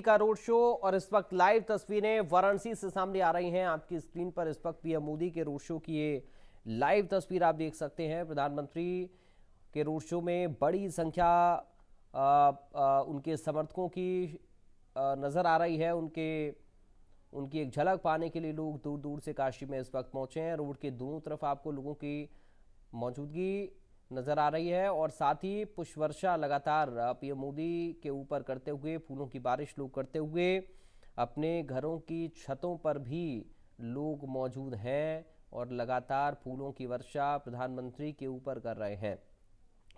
का road show और इस वक्त लाइव तस्वीरें वाराणसी से सामने आ रही हैं आपकी स्क्रीन पर। इस वक्त पीएम मोदी के रोड शो की ये लाइव तस्वीर आप देख सकते हैं। प्रधानमंत्री के रोड शो में बड़ी संख्या उनके समर्थकों की नजर आ रही है। उनकी एक झलक पाने के लिए लोग दूर दूर से काशी में इस वक्त पहुंचे हैं। रोड के दोनों तरफ आपको लोगों की मौजूदगी नजर आ रही है और साथ ही पुष्प वर्षा लगातार पीएम मोदी के ऊपर करते हुए, फूलों की बारिश लोग करते हुए, अपने घरों की छतों पर भी लोग मौजूद हैं और लगातार फूलों की वर्षा प्रधानमंत्री के ऊपर कर रहे हैं।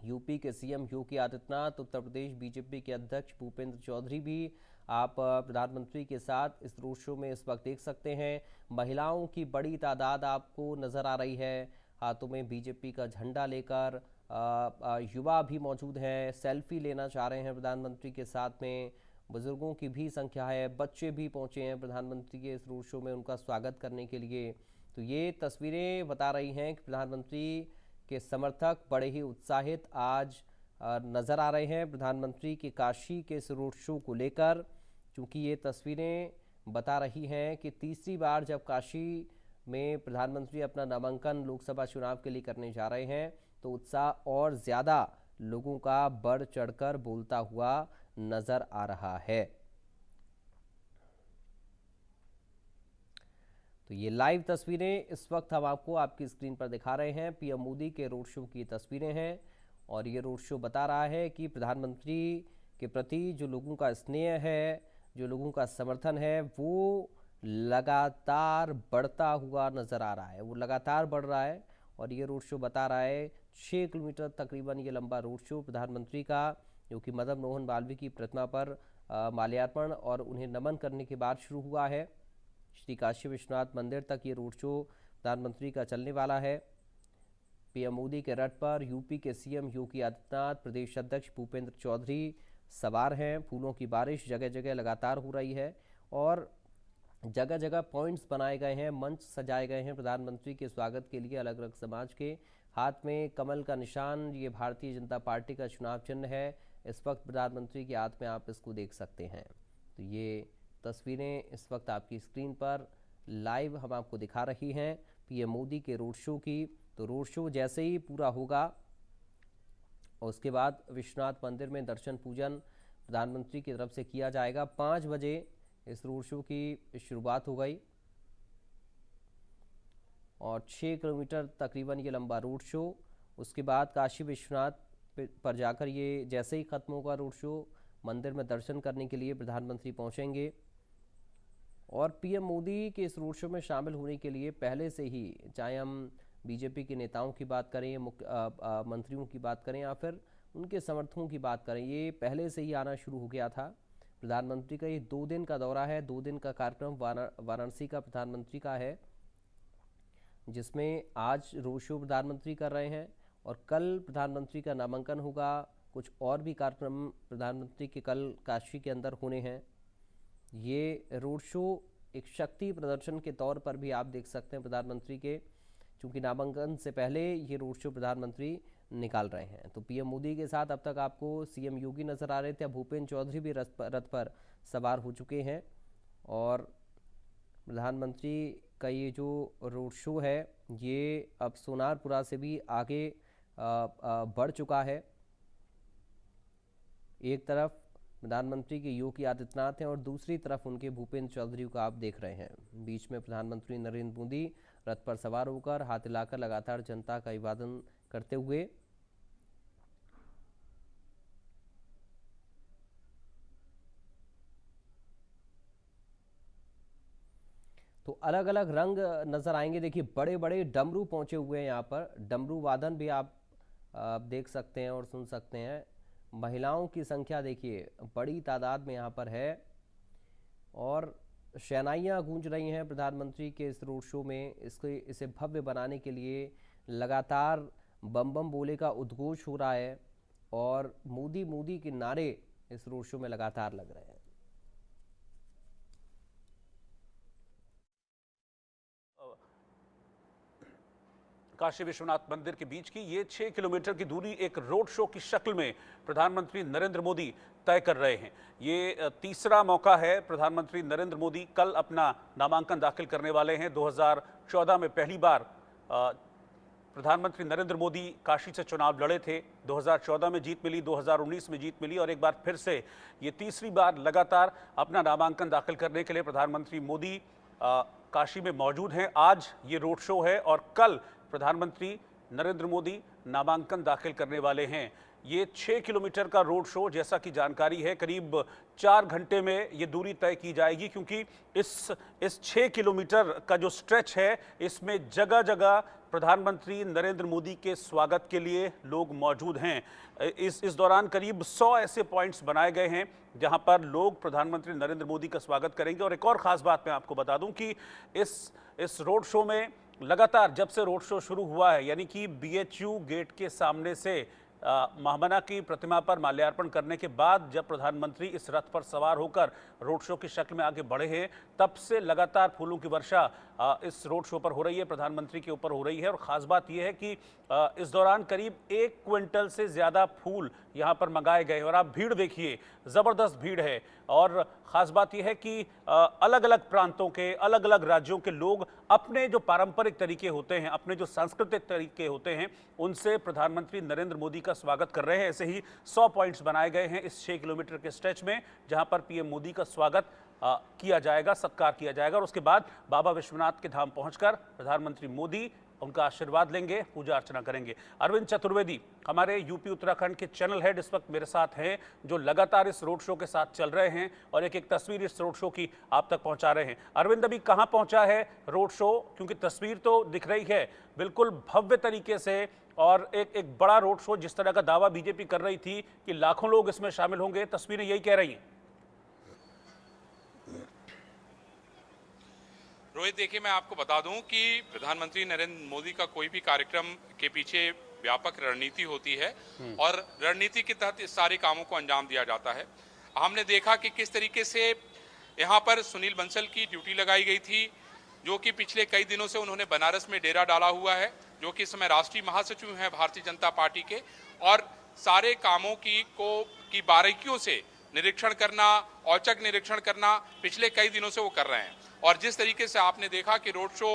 यूपी के सीएम योगी आदित्यनाथ, उत्तर प्रदेश बीजेपी के अध्यक्ष भूपेंद्र चौधरी भी आप प्रधानमंत्री के साथ इस रोड शो में इस वक्त देख सकते हैं। महिलाओं की बड़ी तादाद आपको नजर आ रही है, हाथों में बीजेपी का झंडा लेकर। युवा भी मौजूद हैं, सेल्फी लेना चाह रहे हैं प्रधानमंत्री के साथ में। बुजुर्गों की भी संख्या है, बच्चे भी पहुंचे हैं प्रधानमंत्री के इस रोड शो में उनका स्वागत करने के लिए। तो ये तस्वीरें बता रही हैं कि प्रधानमंत्री के समर्थक बड़े ही उत्साहित आज नजर आ रहे हैं प्रधानमंत्री के काशी के इस रोड शो को लेकर। क्योंकि ये तस्वीरें बता रही हैं कि तीसरी बार जब काशी में प्रधानमंत्री अपना नामांकन लोकसभा चुनाव के लिए करने जा रहे हैं तो उत्साह और ज्यादा लोगों का बढ़ चढ़कर बोलता हुआ नजर आ रहा है। तो ये लाइव तस्वीरें इस वक्त हम आपको आपकी स्क्रीन पर दिखा रहे हैं। पीएम मोदी के रोड शो की तस्वीरें हैं और ये रोड शो बता रहा है कि प्रधानमंत्री के प्रति जो लोगों का स्नेह है, जो लोगों का समर्थन है, वो लगातार बढ़ता हुआ नजर आ रहा है। वो लगातार बढ़ रहा है और ये रोड शो बता रहा है 6 किलोमीटर तकरीबन ये लंबा रोड शो प्रधानमंत्री का, जो कि मदन मोहन मालवीय की प्रतिमा पर माल्यार्पण और उन्हें नमन करने के बाद शुरू हुआ है। श्री काशी विश्वनाथ मंदिर तक ये रोड शो प्रधानमंत्री का चलने वाला है। पीएम मोदी के रथ पर यूपी के सीएम योगी आदित्यनाथ, प्रदेश अध्यक्ष भूपेंद्र चौधरी सवार हैं। फूलों की बारिश जगह जगह लगातार हो रही है और जगह जगह पॉइंट्स बनाए गए हैं, मंच सजाए गए हैं प्रधानमंत्री के स्वागत के लिए। अलग अलग समाज के हाथ में कमल का निशान, ये भारतीय जनता पार्टी का चुनाव चिन्ह है। इस वक्त प्रधानमंत्री के हाथ में आप इसको देख सकते हैं। तो ये तस्वीरें इस वक्त आपकी स्क्रीन पर लाइव हम आपको दिखा रही हैं पीएम मोदी के रोड शो की। तो रोड शो जैसे ही पूरा होगा और उसके बाद विश्वनाथ मंदिर में दर्शन पूजन प्रधानमंत्री की तरफ से किया जाएगा। 5 बजे इस रोड शो की शुरुआत हो गई और 6 किलोमीटर तकरीबन ये लंबा रोड शो। उसके बाद काशी विश्वनाथ पर जाकर ये जैसे ही खत्म होगा रोड शो, मंदिर में दर्शन करने के लिए प्रधानमंत्री पहुंचेंगे। और पीएम मोदी के इस रोड शो में शामिल होने के लिए पहले से ही, चाहे हम बीजेपी के नेताओं की बात करें, मुख्य मंत्रियों की बात करें या फिर उनके समर्थकों की बात करें, ये पहले से ही आना शुरू हो गया था। प्रधानमंत्री का ये 2 दिन का दौरा है, 2 दिन का कार्यक्रम वाराणसी का प्रधानमंत्री का है, जिसमें आज रोड शो प्रधानमंत्री कर रहे हैं और कल प्रधानमंत्री का नामांकन होगा। कुछ और भी कार्यक्रम प्रधानमंत्री के कल काशी के अंदर होने हैं। ये रोड शो एक शक्ति प्रदर्शन के तौर पर भी आप देख सकते हैं प्रधानमंत्री के, क्योंकि नामांकन से पहले ये रोड शो प्रधानमंत्री निकाल रहे हैं। तो पीएम मोदी के साथ अब तक आपको सीएम योगी नजर आ रहे थे, अब भूपेंद्र चौधरी भी रथ पर सवार हो चुके हैं और प्रधानमंत्री का ये जो रोड शो है ये अब सोनारपुरा से भी आगे बढ़ चुका है। एक तरफ प्रधानमंत्री के योगी आदित्यनाथ हैं और दूसरी तरफ उनके भूपेंद्र चौधरी को आप देख रहे हैं। बीच में प्रधानमंत्री नरेंद्र मोदी रथ पर सवार होकर हाथ हिलाकर लगातार जनता का अभिवादन करते हुए। तो अलग अलग रंग नजर आएंगे। देखिए बड़े बड़े डमरू पहुंचे हुए हैं यहाँ पर, डमरू वादन भी आप देख सकते हैं और सुन सकते हैं। महिलाओं की संख्या देखिए बड़ी तादाद में यहाँ पर है और शहनाइयाँ गूंज रही हैं प्रधानमंत्री के इस रोड शो में। इसे भव्य बनाने के लिए लगातार बम बम बोले का उद्घोष हो रहा है और मोदी मोदी के नारे इस रोड शो में लगातार लग रहे हैं। काशी विश्वनाथ मंदिर के बीच की ये 6 किलोमीटर की दूरी एक रोड शो की शक्ल में प्रधानमंत्री नरेंद्र मोदी तय कर रहे हैं। ये तीसरा मौका है। प्रधानमंत्री नरेंद्र मोदी कल अपना नामांकन दाखिल करने वाले हैं। 2014 में पहली बार प्रधानमंत्री नरेंद्र मोदी काशी से चुनाव लड़े थे। 2014 में जीत मिली, 2019 में जीत मिली और एक बार फिर से ये तीसरी बार लगातार अपना नामांकन दाखिल करने के लिए प्रधानमंत्री मोदी काशी में मौजूद हैं। आज ये रोड शो है और कल प्रधानमंत्री नरेंद्र मोदी नामांकन दाखिल करने वाले हैं। ये 6 किलोमीटर का रोड शो, जैसा कि जानकारी है, करीब 4 घंटे में ये दूरी तय की जाएगी, क्योंकि इस 6 किलोमीटर का जो स्ट्रेच है इसमें जगह जगह प्रधानमंत्री नरेंद्र मोदी के स्वागत के लिए लोग मौजूद हैं। इस दौरान करीब 100 ऐसे पॉइंट्स बनाए गए हैं जहां पर लोग प्रधानमंत्री नरेंद्र मोदी का स्वागत करेंगे। और एक और ख़ास बात मैं आपको बता दूं कि इस रोड शो में लगातार जब से रोड शो शुरू हुआ है, यानी कि BHU गेट के सामने से महामना की प्रतिमा पर माल्यार्पण करने के बाद जब प्रधानमंत्री इस रथ पर सवार होकर रोड शो की शक्ल में आगे बढ़े हैं, तब से लगातार फूलों की वर्षा इस रोड शो पर हो रही है, प्रधानमंत्री के ऊपर हो रही है। और ख़ास बात यह है कि इस दौरान करीब 1 क्विंटल से ज़्यादा फूल यहाँ पर मंगाए गए और आप भीड़ देखिए, ज़बरदस्त भीड़ है। और ख़ास बात यह है कि अलग अलग प्रांतों के, अलग अलग राज्यों के लोग अपने जो पारंपरिक तरीके होते हैं, अपने जो सांस्कृतिक तरीके होते हैं, उनसे प्रधानमंत्री नरेंद्र मोदी का स्वागत कर रहे हैं। ऐसे ही 100 पॉइंट्स बनाए गए हैं इस 6 किलोमीटर के स्ट्रेच में, जहां पर PM मोदी का स्वागत किया जाएगा, सत्कार किया जाएगा। और उसके बाद बाबा विश्वनाथ के धाम पहुंचकर प्रधानमंत्री मोदी उनका आशीर्वाद लेंगे, पूजा अर्चना करेंगे। अरविंद चतुर्वेदी हमारे यूपी उत्तराखंड के चैनल हेड इस वक्त मेरे साथ हैं, जो लगातार इस रोड शो के साथ चल रहे हैं और एक एक तस्वीर इस रोड शो की आप तक पहुंचा रहे हैं। अरविंद, अभी कहां पहुंचा है रोड शो? क्योंकि तस्वीर तो दिख रही है बिल्कुल भव्य तरीके से, और एक बड़ा रोड शो, जिस तरह का दावा बीजेपी कर रही थी कि लाखों लोग इसमें शामिल होंगे, तस्वीरें यही कह रही हैं। रोहित, देखिए, मैं आपको बता दूं कि प्रधानमंत्री नरेंद्र मोदी का कोई भी कार्यक्रम के पीछे व्यापक रणनीति होती है और रणनीति के तहत इस सारे कामों को अंजाम दिया जाता है। हमने देखा कि किस तरीके से यहाँ पर सुनील बंसल की ड्यूटी लगाई गई थी, जो कि पिछले कई दिनों से उन्होंने बनारस में डेरा डाला हुआ है, जो कि इस समय राष्ट्रीय महासचिव हैं भारतीय जनता पार्टी के, और सारे कामों की बारीकियों से निरीक्षण करना, औचक निरीक्षण करना पिछले कई दिनों से वो कर रहे हैं। और जिस तरीके से आपने देखा कि रोड शो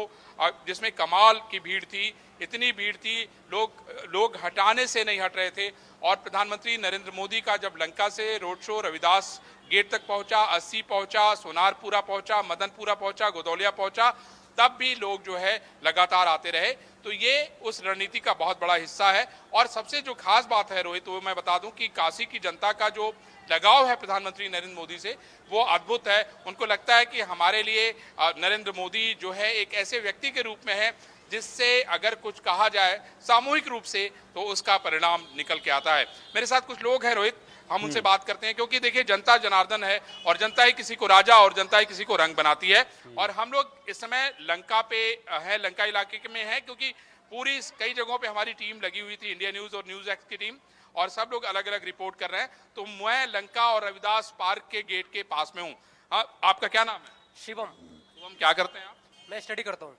जिसमें कमाल की भीड़ थी, इतनी भीड़ थी, लोग हटाने से नहीं हट रहे थे। और प्रधानमंत्री नरेंद्र मोदी का जब लंका से रोड शो रविदास गेट तक पहुंचा, 80 पहुंचा, सोनारपुरा पहुंचा, मदनपुरा पहुंचा, गोदौलिया पहुंचा, तब भी लोग जो है लगातार आते रहे। तो ये उस रणनीति का बहुत बड़ा हिस्सा है। और सबसे जो खास बात है रोहित, वो मैं बता दूं कि काशी की जनता का जो लगाव है प्रधानमंत्री नरेंद्र मोदी से, वो अद्भुत है। उनको लगता है कि हमारे लिए नरेंद्र मोदी जो है एक ऐसे व्यक्ति के रूप में है जिससे अगर कुछ कहा जाए सामूहिक रूप से तो उसका परिणाम निकल के आता है। मेरे साथ कुछ लोग हैं रोहित, हम उनसे बात करते हैं, क्योंकि देखिए, जनता जनार्दन है और जनता ही किसी को राजा और जनता ही किसी को रंग बनाती है। और हम लोग इस समय लंका पे है, लंका इलाके में है, क्योंकि पूरी कई जगहों पे हमारी टीम लगी हुई थी, इंडिया न्यूज और न्यूज एक्स की टीम, और सब लोग अलग अलग रिपोर्ट कर रहे हैं। तो मैं लंका और रविदास पार्क के गेट के पास में हूँ। आपका क्या नाम है? शिवम। शुभम, क्या करते हैं आप? मैं स्टडी करता हूँ।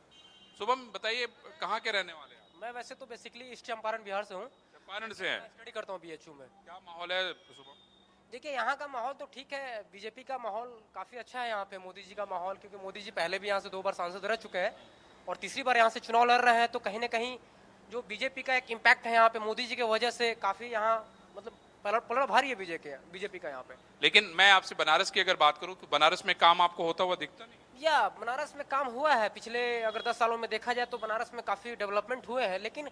शुभम, बताइए, कहाँ के रहने वाले हैं? मैं वैसे तो बेसिकली ईस्ट चंपारण बिहार से हूँ। चंपारण से हैं? स्टडी करता हूँ BHU में। क्या माहौल है शुभम? देखिए, यहाँ का माहौल तो ठीक है, बीजेपी का माहौल काफ़ी अच्छा है यहाँ पे, मोदी जी का माहौल, क्योंकि मोदी जी पहले भी यहाँ से 2 बार सांसद रह चुके हैं और तीसरी बार यहाँ से चुनाव लड़ रहे हैं। तो कहीं ना कहीं जो बीजेपी का एक इम्पैक्ट है यहाँ पे मोदी जी की वजह से, काफ़ी यहाँ मतलब पलड़ा भारी है बीजेपी का यहाँ पे। लेकिन मैं आपसे बनारस की अगर बात करूँ तो बनारस में काम आपको होता हुआ दिखता नहीं? या बनारस में काम हुआ है, पिछले अगर 10 सालों में देखा जाए तो बनारस में काफ़ी डेवलपमेंट हुए हैं। लेकिन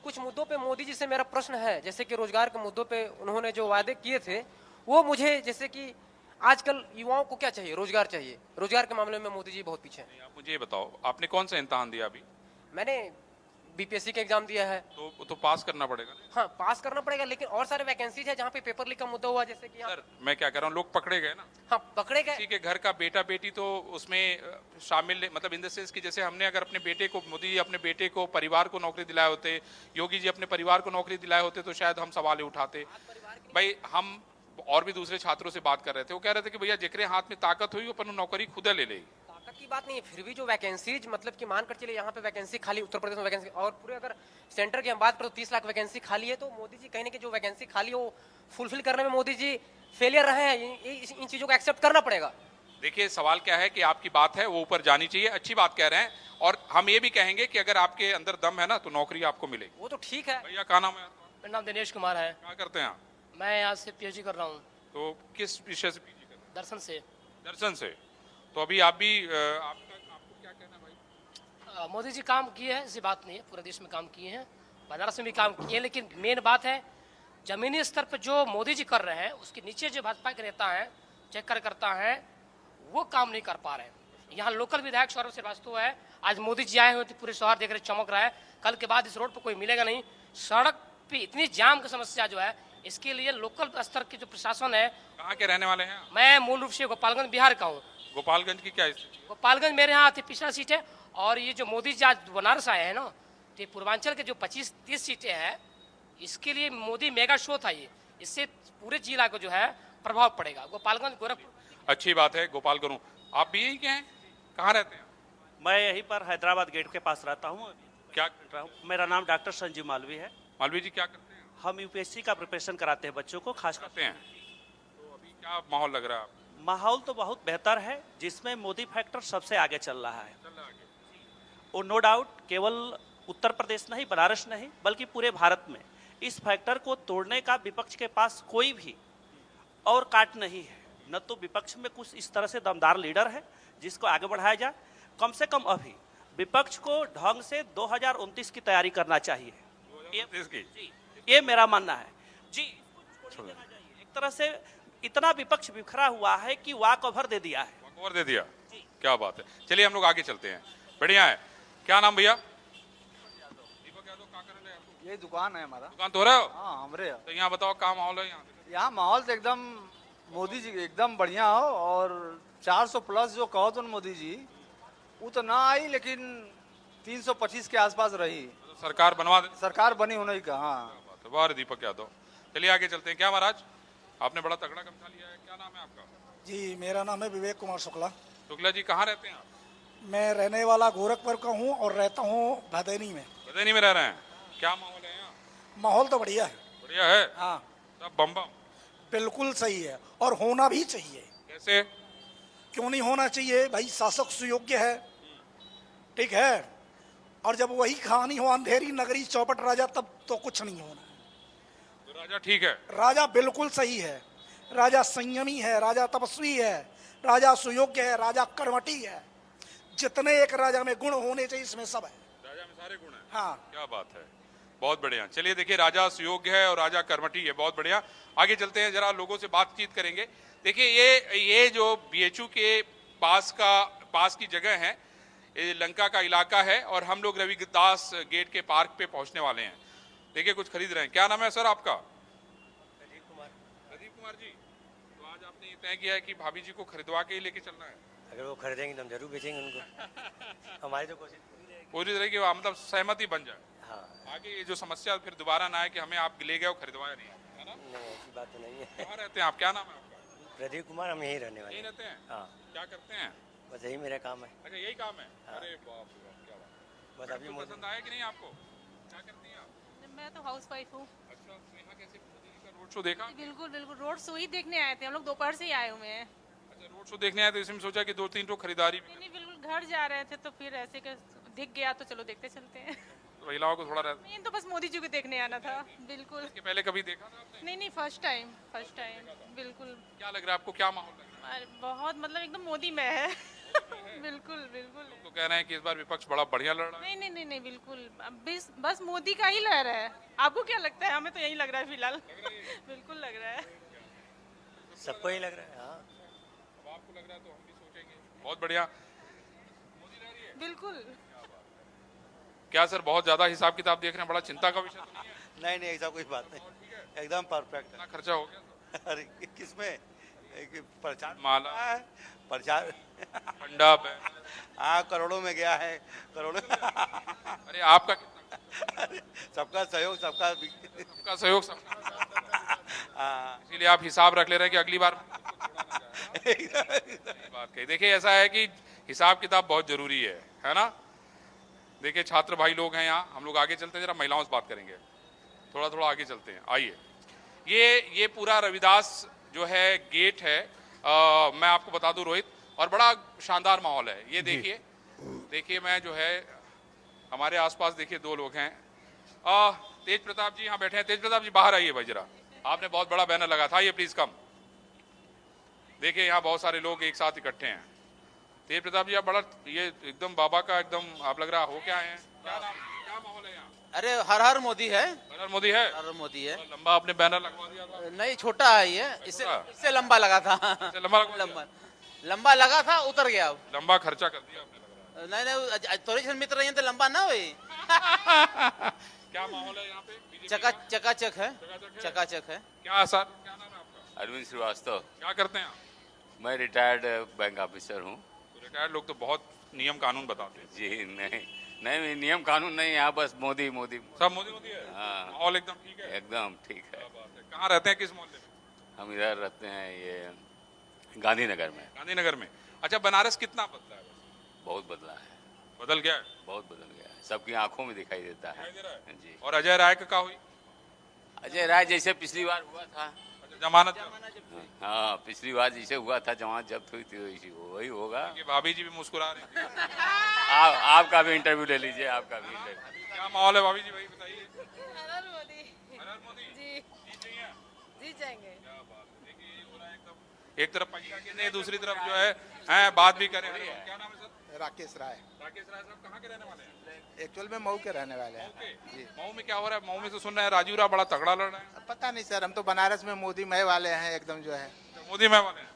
कुछ मुद्दों पे मोदी जी से मेरा प्रश्न है, जैसे कि रोजगार के मुद्दों पे उन्होंने जो वादे किए थे, वो मुझे, जैसे कि आजकल युवाओं को क्या चाहिए? रोजगार चाहिए। रोजगार के मामले में मोदी जी बहुत पीछे हैं। आप मुझे ये बताओ, आपने कौन सा इम्तिहान दिया अभी? मैंने BPSC का एग्जाम दिया है। तो पास करना पड़ेगा। हाँ, पास करना पड़ेगा, लेकिन और सारे वैकेंसीज है जहाँ पे पेपर लीक का मुद्दा हुआ, जैसे कि सर, मैं क्या कह रहा हूँ, लोग पकड़े गए ना। हाँ, पकड़े गए। किसी के घर का बेटा बेटी तो उसमें शामिल, मतलब इन द सेंस कि जैसे हमने अगर अपने बेटे को, मोदी जी अपने बेटे को, परिवार को नौकरी दिलाए होते, योगी जी अपने परिवार को नौकरी दिलाए होते, तो शायद हम सवाल उठाते। भाई, हम और भी दूसरे छात्रों से बात कर रहे थे, वो कह रहे थे कि भैया जेकरे हाथ में ताकत हुई अपन नौकरी खुद ले लेगी। ताकत की बात नहीं है, फिर भी जो वैकेंसीज मतलब कि मान कर चलिए यहाँ पे वैकेंसी खाली, उत्तर प्रदेश में वैकेंसी, और पूरे अगर सेंटर की हम बात करें तो 30 लाख वैकेंसी खाली है, तो मोदी जी कहीं ना कहीं जो वैकेंसी खाली है वो फुलफिल करने में मोदी जी फेलियर रहे हैं। इन चीजों को एक्सेप्ट करना पड़ेगा। देखिए सवाल क्या है कि आपकी बात है वो ऊपर जानी चाहिए, अच्छी बात कह रहे हैं, और हम ये भी कहेंगे कि अगर आपके अंदर दम है ना तो नौकरी आपको मिलेगी। वो तो ठीक है। भैया क्या नाम है आपका? मेरा नाम दिनेश कुमार है। क्या करते हैं आप? मैं यहाँ से पीएचडी कर रहा हूँ, तो किस विषय से पीजी कर रहे हैं? दर्शन से। दर्शन से। तो अभी आप भी आपको क्या कहना है भाई? मोदी जी काम किए हैं, ऐसी बात नहीं है, पूरे देश में काम किए हैं, बनारस में भी काम किए हैं, लेकिन मेन बात है जमीनी स्तर पर जो मोदी जी कर रहे हैं उसके नीचे जो भाजपा के नेता हैं, चेक करता है, वो काम नहीं कर पा रहे हैं। यहाँ लोकल विधायक सौरभ श्रीवास्तव है, आज मोदी जी आए हुए थे, पूरे शहर देख रहे चमक रहा है, कल के बाद इस रोड पर कोई मिलेगा नहीं। सड़क पे इतनी जाम की समस्या जो है, इसके लिए लोकल स्तर की जो प्रशासन है। कहाँ के रहने वाले हैं? मैं मूल रूप से गोपालगंज बिहार का हूँ। गोपालगंज की क्या स्थिति? गोपालगंज मेरे यहाँ आती पिछला सीट है, और ये जो मोदी जी आज बनारस आए हैं ना, तो ये पूर्वांचल के जो 25-30 सीटें हैं, इसके लिए मोदी मेगा शो था ये, इससे पूरे जिला को जो है प्रभाव पड़ेगा। गोपालगंज गोरखपुर। अच्छी बात है, गोपाल करूँ। आप भी यही के हैं? कहाँ रहते हैं? मैं यहीं पर हैदराबाद गेट के पास रहता हूँ। क्या कर रहा हूँ? मेरा नाम डॉक्टर संजीव मालवी है। मालवी जी क्या करते हैं? हम यूपीएससी का प्रिपरेशन कराते हैं बच्चों को, खास करते हैं। तो अभी क्या माहौल लग रहा है आपको? माहौल तो बहुत बेहतर है, जिसमें मोदी फैक्टर सबसे आगे चल रहा है। वो नो डाउट केवल उत्तर प्रदेश नहीं, बनारस नहीं, बल्कि पूरे भारत में इस फैक्टर को तोड़ने का विपक्ष के पास कोई भी और काट नहीं है। न तो विपक्ष में कुछ इस तरह से दमदार लीडर है जिसको आगे बढ़ाया जाए। कम से कम अभी विपक्ष को ढंग से 2029 की तैयारी करना चाहिए, ये मेरा मानना है जी। एक तरह से इतना विपक्ष बिखरा हुआ है कि वॉक ओवर दे दिया है। वॉक ओवर दे दिया, क्या बात है। चलिए हम लोग आगे चलते हैं, बढ़िया है। क्या नाम भैया? दीपक यादव। क्या कर रहे हैं आप? ये दुकान है हमारा। दुकान तो रहे हो? हाँ हमरे। तो यहाँ बताओ क्या माहौल है यहाँ? यहाँ माहौल तो एकदम मोदी जी एकदम बढ़िया हो, और 400 प्लस जो कहो तो मोदी जी, वो तो ना आई, लेकिन 325 के आसपास रही। तो सरकार बनवा दे। सरकार बनी होने का। हाँ वाह रे दीपक यादव। चलिए आगे चलते हैं। क्या महाराज, आपने बड़ा तगड़ा गमछा लिया है, क्या नाम है आपका? जी मेरा नाम है विवेक कुमार शुक्ला। शुक्ला जी कहाँ रहते हैं आप? मैं रहने वाला गोरखपुर का हूँ और रहता हूँ भदैनी में। भदैनी में रह रहे हैं। क्या माहौल है यहाँ? माहौल तो बढ़िया है। बढ़िया है। हाँ सब बम बम। बिल्कुल सही है, और होना भी चाहिए। कैसे? क्यों नहीं होना चाहिए भाई, शासक सुयोग्य है, ठीक है, और जब वही कहानी हो अंधेरी नगरी चौपट राजा, तब तो कुछ नहीं होना। तो राजा ठीक है? राजा बिल्कुल सही है, राजा संयमी है, राजा तपस्वी है, राजा सुयोग्य है, राजा कर्मठी है। जितने एक राजा में गुण होने चाहिए इसमें सब है। राजा में सारे गुण हैं। हाँ क्या बात है, बहुत बढ़िया। चलिए देखिए, राजा सुयोग्य है और राजा कर्मठी है, बहुत बढ़िया। आगे चलते हैं, जरा लोगों से बातचीत करेंगे। देखिए ये जो बीएचयू के पास की जगह है, ये लंका का इलाका है, और हम लोग रविदास गेट के पार्क पे पहुंचने वाले हैं। देखिए कुछ खरीद रहे हैं। क्या नाम है सर आपका? प्रदीप कुमार। प्रदीप कुमार जी, तो आज आपने ये तय किया है कि भाभी जी को खरीदवा के ही लेके चलना है? अगर वो खरीदेंगे तो हम जरूर बेचेंगे उनको। हमारी तो कोशिश पूरी तरह की मतलब सहमति बन जाए। हाँ, आगे ये जो समस्या फिर दोबारा ना आए कि हमें आप ले गए और खरीदवाया नहीं, है ना? नहीं ऐसी बात तो नहीं है। कहाँ रहते हैं आप? क्या नाम है आपका? प्रदीप कुमार, हम यहीं रहने वाले यहीं हैं। रहते हैं? हाँ, क्या करते हैं? बस यही मेरा काम है। अच्छा यही काम है? हाँ। अरे बाप रे बाप, क्या बात। बस अभी तो मोदी पसंद आया कि नहीं आपको? क्या करती हैं आप? मैं तो हाउस वाइफ हूँ। अच्छा, तो यहाँ कैसे मोदी जी का रोड शो देखा? बिल्कुल बिल्कुल, रोड शो ही देखने आए थे हम लोग, दोपहर से ही आए हुए हैं। अच्छा, रोड शो देखने आए तो इसमें सोचा कि 2-3 तो खरीदारी भी नहीं बिल्कुल, घर जा रहे थे तो फिर ऐसे के दिख गया तो चलो देखते चलते हैं। तो महिलाओं को थोड़ा रहता। मेन तो बस मोदी जी को देखने आना था। बिल्कुल। इसके पहले कभी देखा था आपने? नहीं फर्स्ट टाइम बिल्कुल। क्या लग रहा है आपको, क्या माहौल लग रहा है? अरे बहुत मतलब एकदम मोदी में है। बिल्कुल बिल्कुल। तो कह रहे हैं कि इस बार विपक्ष बड़ा बढ़िया लड़ रहा है। नहीं बिल्कुल, अब बस मोदी का ही लहर है। आपको क्या लगता है? हमें तो यही लग रहा है फिलहाल। बिल्कुल लग रहा है, सबको ही लग रहा है। हाँ, अब आपको लग रहा है तो हम भी सोचेंगे। बहुत बढ़िया। बिल्कुल। क्या सर, बहुत ज्यादा हिसाब किताब देख रहे हैं, बड़ा चिंता का विषय तो नहीं है? नहीं ऐसा कोई बात नहीं, एकदम परफेक्ट कितना खर्चा हो गया? अरे किसमें? एक प्रचार माला, प्रचार मंडप है। हाँ, करोड़ों में गया है, करोड़ों। अरे आपका कितना? सबका सहयोग, सबका सबका सहयोग, सबका। हाँ। इसीलिए आप हिसाब रख ले रहे हैं कि अगली बार बात कही। देखिए ऐसा है कि हिसाब किताब बहुत जरूरी है ना। देखिए छात्र भाई लोग हैं यहाँ, हम लोग आगे चलते हैं, जरा महिलाओं से बात करेंगे, थोड़ा आगे चलते हैं। आइए, ये पूरा रविदास जो है गेट है, मैं आपको बता दूं रोहित, और बड़ा शानदार माहौल है। ये देखिए मैं जो है हमारे आसपास देखिए 2 लोग हैं, तेज प्रताप जी यहाँ बैठे हैं। तेज प्रताप जी बाहर आइए भाई जरा, आपने बहुत बड़ा बैनर लगा था, ये प्लीज कम। देखिए यहाँ बहुत सारे लोग एक साथ इकट्ठे हैं। तेज प्रताप जी आप बड़ा ये एकदम बाबा का एकदम आप लग रहा हो क्या है, क्या माहौल है यहाँ? अरे हर हर मोदी है, हर मोदी है, हर मोदी है। लंबा आपने बैनर लगवा दिया था? नहीं, छोटा है ये, इससे लंबा लगा था। लंबा लगा था, उतर गया। लंबा खर्चा कर दिया आपने, लग रहा है। नहीं थोड़ी मित्र रही तो लंबा ना हुई। क्या माहौल है यहाँ पे? चकाचक है। क्या सर, क्या नाम है आपका? अरविंद श्रीवास्तव। क्या करते हैं आप? मैं रिटायर्ड बैंक ऑफिसर हूँ। रिटायर्ड लोग तो बहुत नियम कानून बताते हैं। जी नहीं नियम कानून नहीं, यहाँ बस मोदी सब मोदी है। हाँ, माहौल एकदम ठीक है। एकदम ठीक है। कहाँ रहते हैं, किस मोहल्ले में? हम इधर रहते हैं ये गांधीनगर में। गांधीनगर में। अच्छा, बनारस कितना बदला है? बहुत बदला है। बदल गया है? बहुत बदल गया है, सबकी आंखों में दिखाई देता है। जी। और अजय राय का क्या हुई? अजय राय जैसे पिछली बार हुआ था, जमानत। हाँ, पिछली बार जैसे हुआ था, जमानत जब्त हुई थी, वही होगा। भाभी जी भी मुस्कुरा रही थी। आपका भी इंटरव्यू ले लीजिए, आपका भी इंटरव्यू। क्या माहौल है भाभी जी, भाई बताइए। हर मोदी जी जीत जाएंगे। क्या बात है, देखिए ये हो रहा है एकदम, एक तरफ पैसा के दूसरी तरफ जो है बात भी करें। क्या नाम है सर? राकेश राय साहब कहाँ के रहने वाले हैं? एक्चुअल में मऊ के रहने वाले हैं। जी। मऊ में क्या हो रहा है? मऊ में तो सुन रहे हैं राजीव राव बड़ा तगड़ा लड़ रहे हैं। पता नहीं सर, हम तो बनारस में मोदी मय वाले हैं एकदम जो है। मोदी मय वाले हैं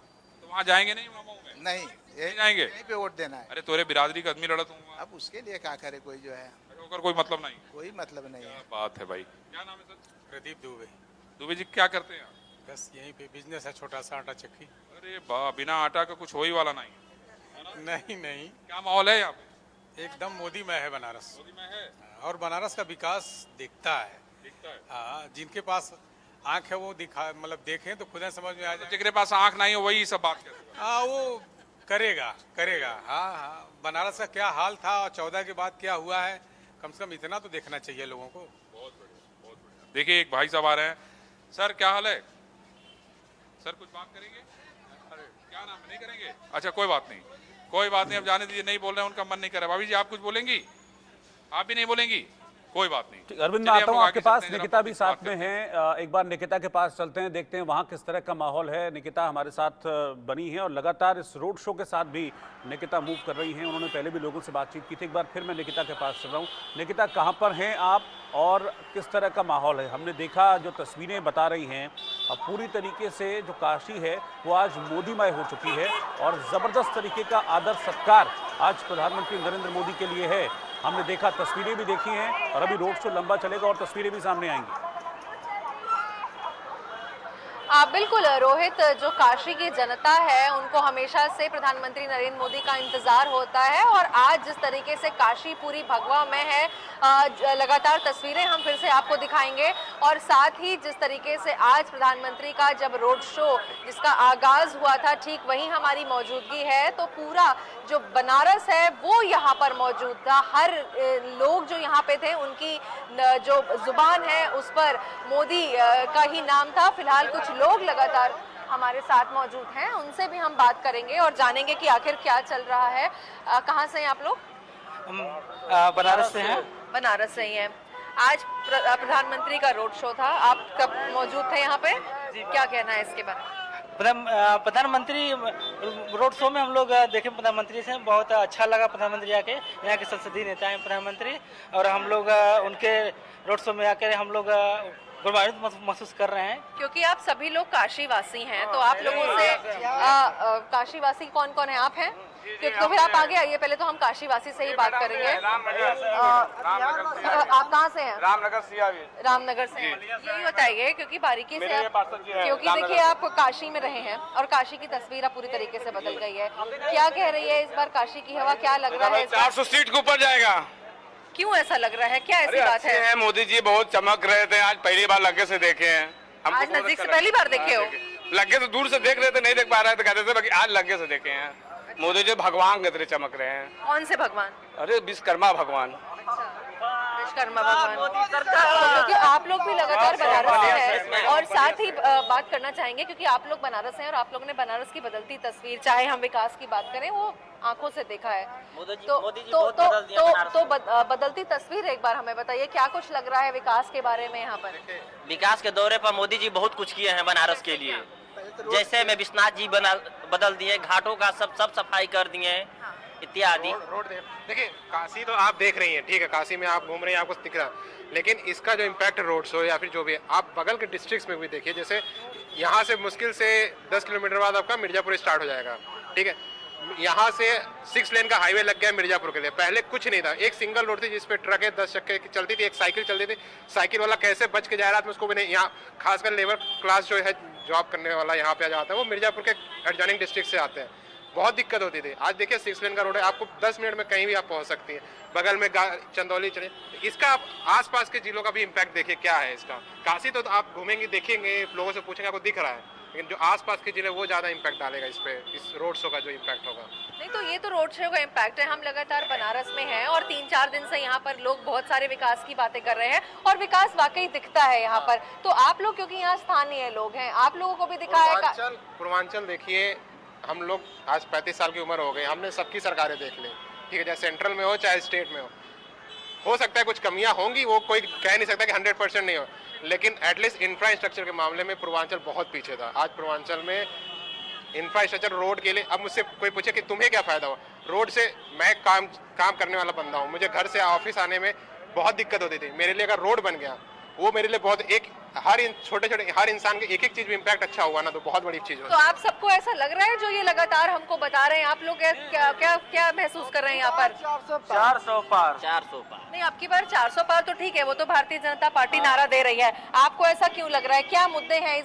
तो वहाँ जाएंगे नहीं? मऊ में नहीं जाएंगे, यहीं पे वोट देना है। अरे तोरे बिरादरी का आदमी लड़त हूँ, अब उसके लिए क्या करे कोई जो है, कोई मतलब नहीं। कोई मतलब नहीं है। बात है भाई। क्या नाम है सर? प्रदीप दुबे। दुबे जी क्या करते हैं? बस यहीं पे बिजनेस है, छोटा सा आटा चक्की। अरे वाह, बिना आटा का कुछ हो ही वाला नहीं। नहीं। क्या माहौल है यहाँ पे? एकदम मोदी में है बनारस। मोदी में है और बनारस का विकास दिखता है। हाँ, जिनके पास आंख है वो दिखा, मतलब देखें तो खुद समझ में आ जाए। जिनके पास आंख नहीं हो वही सब बात करते। हाँ, वो करेगा। हाँ, बनारस का क्या हाल था और 14 के बाद क्या हुआ है, कम से कम इतना तो देखना चाहिए लोगों को। बहुत बढ़िया। देखिए एक भाई साहब आ रहे हैं। सर क्या हाल है? सर कुछ बात करेंगे? अरे क्या नाम है? नहीं करेंगे? अच्छा कोई बात नहीं, अब जाने दीजिए, नहीं बोल रहे हैं, उनका मन नहीं कर रहा। भाभी जी आप कुछ बोलेंगी? आप भी नहीं बोलेंगी? कोई बात नहीं। अरविंद मैं आता हूँ आपके पास, निकिता भी साथ में है। एक बार निकिता के पास चलते हैं, देखते हैं वहाँ किस तरह का माहौल है। निकिता हमारे साथ बनी है और लगातार इस रोड शो के साथ भी निकिता मूव कर रही हैं। उन्होंने पहले भी लोगों से बातचीत की थी। एक बार फिर मैं निकिता के पास चल रहा हूँ। निकिता कहाँ पर हैं आप और किस तरह का माहौल है? हमने देखा जो तस्वीरें बता रही हैं, अब पूरी तरीके से जो काशी है वो आज मोदीमय हो चुकी है और ज़बरदस्त तरीके का आदर सत्कार आज प्रधानमंत्री नरेंद्र मोदी के लिए है। हमने देखा, तस्वीरें भी देखी हैं और अभी रोड शो लंबा चलेगा और तस्वीरें भी सामने आएंगी। बिल्कुल रोहित, जो काशी की जनता है उनको हमेशा से प्रधानमंत्री नरेंद्र मोदी का इंतजार होता है और आज जिस तरीके से काशी पूरी भगवा में है, लगातार तस्वीरें हम फिर से आपको दिखाएंगे। और साथ ही जिस तरीके से आज प्रधानमंत्री का जब रोड शो जिसका आगाज हुआ था, ठीक वहीं हमारी मौजूदगी है। तो पूरा जो बनारस है वो यहाँ पर मौजूद था। हर लोग जो यहाँ पे थे उनकी जो जुबान है उस पर मोदी का ही नाम था। फिलहाल कुछ लोग लगातार हमारे साथ मौजूद हैं, उनसे भी हम बात करेंगे और जानेंगे कि आखिर क्या चल रहा है। कहाँ से हैं आप लोग? बनारस से हैं। बनारस से ही हैं। आज प्रधानमंत्री का रोड शो था, आप कब मौजूद थे यहाँ पे? क्या कहना है इसके बारे में? प्रधानमंत्री रोड शो में हम लोग देखे प्रधानमंत्री से, बहुत अच्छा लगा प्रधानमंत्री आके। यहाँ के संसदीय नेता हैं प्रधानमंत्री और हम लोग उनके रोड शो में आकर हम लोग गौरवान्वित महसूस कर रहे हैं। क्योंकि आप सभी लोग काशीवासी हैं, तो आप लोगों से काशीवासी कौन कौन है? आप हैं? तो फिर आप आगे आइए, पहले तो हम काशीवासी से ही बात करेंगे। आप कहाँ से हैं? रामनगर से। यही बताइए क्योंकि बारीकी से आप, क्योंकि देखिए आप काशी में रहे हैं और काशी की तस्वीर अब पूरी तरीके से बदल गई है। क्या कह रही है इस बार काशी की हवा? क्या लग रहा है? 400 सीट के ऊपर जाएगा। क्यों ऐसा लग रहा है? क्या ऐसी बात है? मोदी जी बहुत चमक रहे थे, आज पहली बार लगे से देखे हैं। आज नजदीक से पहली बार देखे हो? लगे तो दूर से देख रहे थे, नहीं देख पा रहे थे, कहते थे बाकी आज लगे से देखे हैं। मोदी जी भगवान की तरह चमक रहे हैं। कौन से भगवान? अरे विश्वकर्मा भगवान। विश्वकर्मा भगवान, क्योंकि आप लोग भी लगातार बनारस से हैं और साथ ही बात करना चाहेंगे क्योंकि आप लोग बनारस हैं और आप लोगों ने बनारस की बदलती तस्वीर, चाहे हम विकास की बात करें, वो आंखों से देखा है। तो बदलती तस्वीर एक बार हमें बताइए, क्या कुछ लग रहा है विकास के बारे में यहाँ पर? विकास के दौरे पर मोदी जी बहुत कुछ किए हैं बनारस के लिए, जैसे में विश्वनाथ जी बदल दिए, घाटों का सब सफाई कर दिए इत्यादि। रोड देखिए, काशी तो आप देख रही हैं, ठीक है, काशी में आप घूम रहे हैं, आपको दिख रहा, लेकिन इसका जो इम्पैक्ट रोड शो या फिर जो भी है, आप बगल के डिस्ट्रिक्ट्स में भी देखिए, जैसे यहाँ से मुश्किल से 10 किलोमीटर बाद आपका मिर्जापुर स्टार्ट हो जाएगा, ठीक है। यहाँ से 6 लेन का हाईवे लग गया मिर्जापुर के लिए। पहले कुछ नहीं था, एक सिंगल रोड थी जिसपे ट्रक है 10 चक्के की चलती थी, एक साइकिल चलती थी, साइकिल वाला कैसे बच के जा रहा था उसको भी नहीं। यहाँ खासकर लेबर क्लास जो है जॉब करने वाला यहाँ पे जाता है, वो मिर्जापुर के एडजॉइनिंग डिस्ट्रिक्ट से आते हैं, बहुत दिक्कत होती थी। आज देखिए 6 लेन का रोड है, आपको 10 मिनट में कहीं भी आप पहुंच सकती हैं। बगल में चंदौली चले, इसका आप आसपास के जिलों का भी इम्पैक्ट देखिए क्या है इसका। काशी तो आप घूमेंगे, देखेंगे, लोगों से पूछेंगे, आपको दिख रहा है, लेकिन जो आसपास के जिले वो ज्यादा इम्पैक्ट डालेगा इस पे, इस रोड शो का जो इम्पैक्ट होगा। नहीं तो ये तो रोड शो का इम्पैक्ट है। हम लगातार बनारस में हैं और 3-4 दिन से यहाँ पर लोग बहुत सारे विकास की बातें कर रहे हैं और विकास वाकई दिखता है यहाँ पर। तो आप लोग क्योंकि यहाँ स्थानीय लोग हैं, आप लोगों को भी दिखा है। पूर्वांचल देखिए, हम लोग आज 35 साल की उम्र हो गई, हमने सबकी सरकारें देख ली, ठीक है, चाहे सेंट्रल में हो चाहे स्टेट में हो सकता है कुछ कमियां होंगी, वो कोई कह नहीं सकता कि 100% नहीं हो, लेकिन एटलीस्ट इंफ्रास्ट्रक्चर के मामले में पूर्वांचल बहुत पीछे था। आज पूर्वांचल में इंफ्रास्ट्रक्चर रोड के लिए, अब मुझसे कोई पूछे कि तुम्हें क्या फायदा हुआ रोड से, मैं काम करने वाला बंदा हूँ, मुझे घर से ऑफिस आने में बहुत दिक्कत होती थी। मेरे लिए अगर रोड बन गया, वो मेरे लिए बहुत, एक छोटे हर इंसान के एक चीज में इम्पैक्ट अच्छा हुआ ना, तो बहुत बड़ी चीज होती है। तो आप सबको ऐसा लग रहा है जो ये लगातार हमको बता रहे हैं, आप लोग क्या महसूस कर रहे हैं यहाँ पर? 400 पार। नहीं, आपकी बार 400 पार तो ठीक है, वो तो भारतीय जनता पार्टी नारा दे रही है, आपको ऐसा क्यों लग रहा है? क्या मुद्दे हैं इस बार?